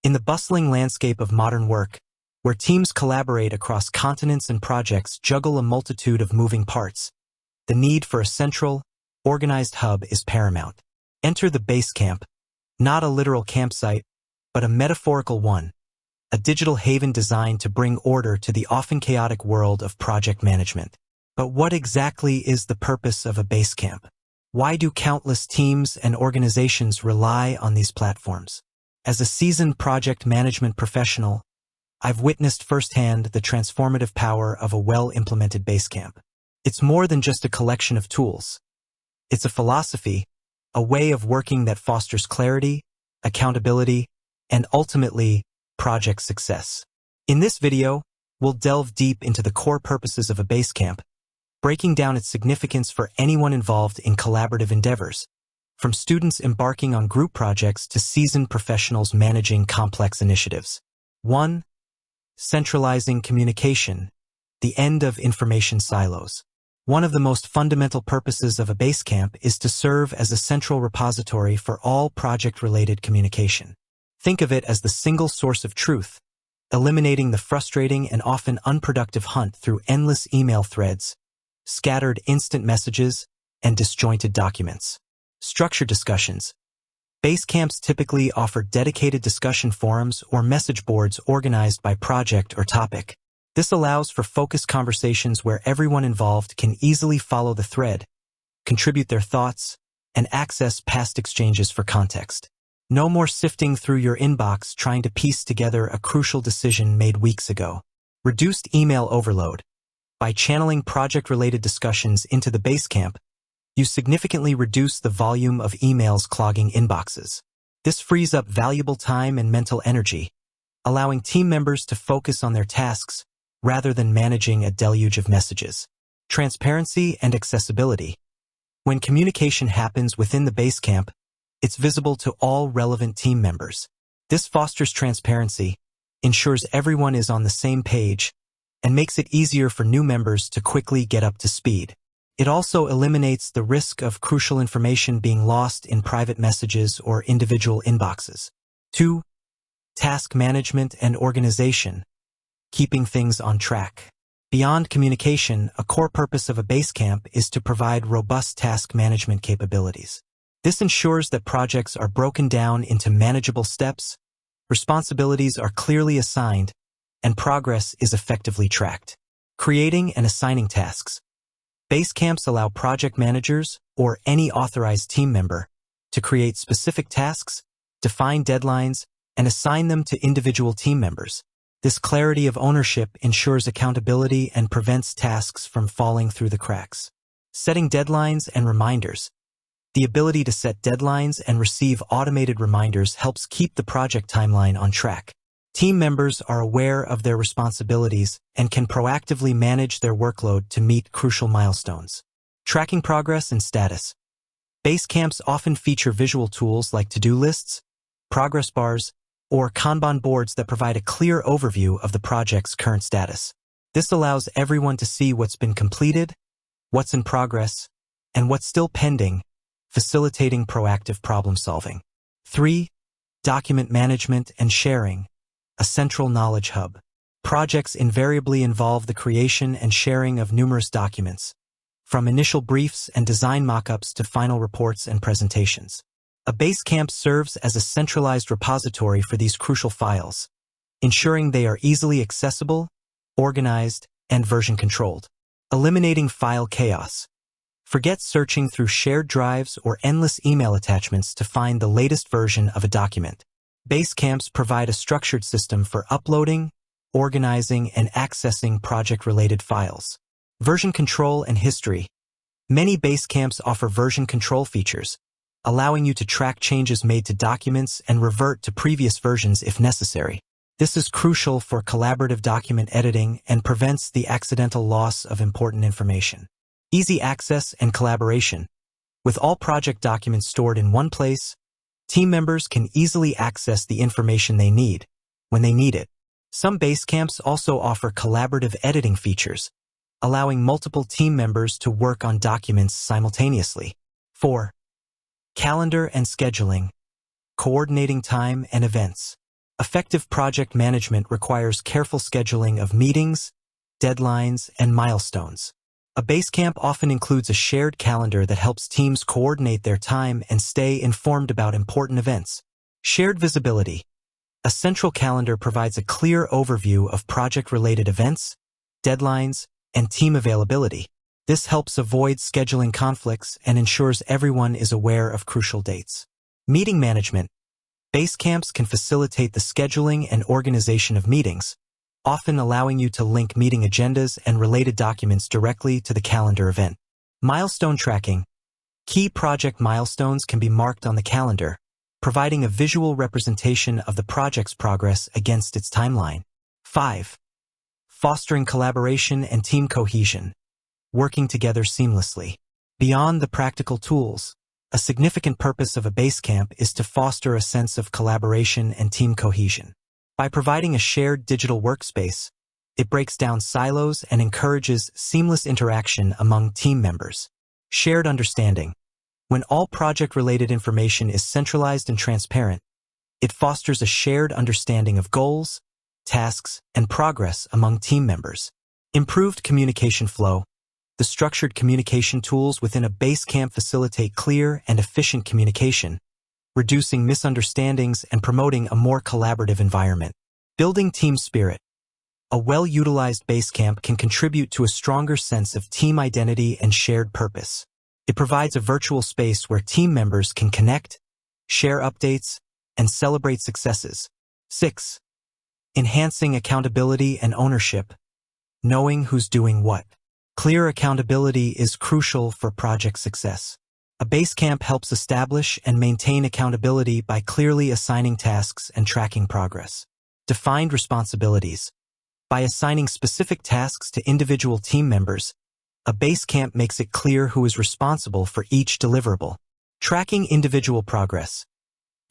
In the bustling landscape of modern work, where teams collaborate across continents and projects juggle a multitude of moving parts, the need for a central, organized hub is paramount. Enter the Basecamp, not a literal campsite, but a metaphorical one, a digital haven designed to bring order to the often chaotic world of project management. But what exactly is the purpose of a Basecamp? Why do countless teams and organizations rely on these platforms? As a seasoned project management professional, I've witnessed firsthand the transformative power of a well-implemented Basecamp. It's more than just a collection of tools. It's a philosophy, a way of working that fosters clarity, accountability, and ultimately, project success. In this video, we'll delve deep into the core purposes of a Basecamp, breaking down its significance for anyone involved in collaborative endeavors, from students embarking on group projects to seasoned professionals managing complex initiatives. 1. Centralizing communication, the end of information silos. One of the most fundamental purposes of a Basecamp is to serve as a central repository for all project-related communication. Think of it as the single source of truth, eliminating the frustrating and often unproductive hunt through endless email threads, scattered instant messages, and disjointed documents. Structured discussions. Basecamps typically offer dedicated discussion forums or message boards organized by project or topic. This allows for focused conversations where everyone involved can easily follow the thread, contribute their thoughts, and access past exchanges for context. No more sifting through your inbox trying to piece together a crucial decision made weeks ago. Reduced email overload. By channeling project-related discussions into the Basecamp, you significantly reduce the volume of emails clogging inboxes. This frees up valuable time and mental energy, allowing team members to focus on their tasks rather than managing a deluge of messages. Transparency and accessibility. When communication happens within the Basecamp, it's visible to all relevant team members. This fosters transparency, ensures everyone is on the same page, and makes it easier for new members to quickly get up to speed. It also eliminates the risk of crucial information being lost in private messages or individual inboxes. 2. Task management and organization, keeping things on track. Beyond communication, a core purpose of a Basecamp is to provide robust task management capabilities. This ensures that projects are broken down into manageable steps, responsibilities are clearly assigned, and progress is effectively tracked. Creating and assigning tasks. Basecamps allow project managers, or any authorized team member, to create specific tasks, define deadlines, and assign them to individual team members. This clarity of ownership ensures accountability and prevents tasks from falling through the cracks. Setting deadlines and reminders. The ability to set deadlines and receive automated reminders helps keep the project timeline on track. Team members are aware of their responsibilities and can proactively manage their workload to meet crucial milestones. Tracking progress and status. Basecamps often feature visual tools like to-do lists, progress bars, or Kanban boards that provide a clear overview of the project's current status. This allows everyone to see what's been completed, what's in progress, and what's still pending, facilitating proactive problem-solving. 3. Document management and sharing, a central knowledge hub. Projects invariably involve the creation and sharing of numerous documents, from initial briefs and design mock-ups to final reports and presentations. A Basecamp serves as a centralized repository for these crucial files, ensuring they are easily accessible, organized, and version-controlled. Eliminating file chaos. Forget searching through shared drives or endless email attachments to find the latest version of a document. Basecamps provide a structured system for uploading, organizing, and accessing project-related files. Version control and history. Many Basecamps offer version control features, allowing you to track changes made to documents and revert to previous versions if necessary. This is crucial for collaborative document editing and prevents the accidental loss of important information. Easy access and collaboration. With all project documents stored in one place, team members can easily access the information they need when they need it. Some Basecamps also offer collaborative editing features, allowing multiple team members to work on documents simultaneously. 4. Calendar and scheduling, coordinating time and events. Effective project management requires careful scheduling of meetings, deadlines, and milestones. A Basecamp often includes a shared calendar that helps teams coordinate their time and stay informed about important events. Shared visibility. A central calendar provides a clear overview of project-related events, deadlines, and team availability. This helps avoid scheduling conflicts and ensures everyone is aware of crucial dates. Meeting management. Basecamps can facilitate the scheduling and organization of meetings, often allowing you to link meeting agendas and related documents directly to the calendar event. Milestone tracking. Key project milestones can be marked on the calendar, providing a visual representation of the project's progress against its timeline. 5. Fostering collaboration and team cohesion. Working together seamlessly. Beyond the practical tools, a significant purpose of a Basecamp is to foster a sense of collaboration and team cohesion. By providing a shared digital workspace, it breaks down silos and encourages seamless interaction among team members. Shared understanding. When all project-related information is centralized and transparent, it fosters a shared understanding of goals, tasks, and progress among team members. Improved communication flow. The structured communication tools within a Basecamp facilitate clear and efficient communication, reducing misunderstandings and promoting a more collaborative environment. Building team spirit. A well-utilized Basecamp can contribute to a stronger sense of team identity and shared purpose. It provides a virtual space where team members can connect, share updates, and celebrate successes. 6. Enhancing accountability and ownership. Knowing who's doing what. Clear accountability is crucial for project success. A Basecamp helps establish and maintain accountability by clearly assigning tasks and tracking progress. Defined responsibilities. By assigning specific tasks to individual team members, a Basecamp makes it clear who is responsible for each deliverable. Tracking individual progress.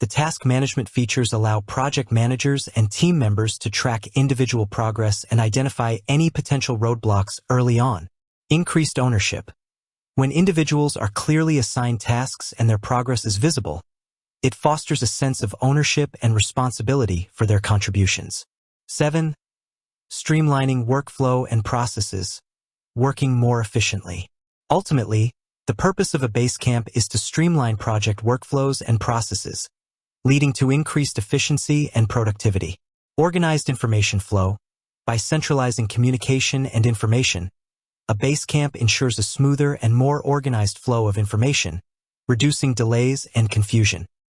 The task management features allow project managers and team members to track individual progress and identify any potential roadblocks early on. Increased ownership. When individuals are clearly assigned tasks and their progress is visible, it fosters a sense of ownership and responsibility for their contributions. 7. Streamlining workflow and processes. Working more efficiently. Ultimately, the purpose of a Basecamp is to streamline project workflows and processes, leading to increased efficiency and productivity. Organized information flow. By centralizing communication and information, a Basecamp ensures a smoother and more organized flow of information, reducing delays and confusion.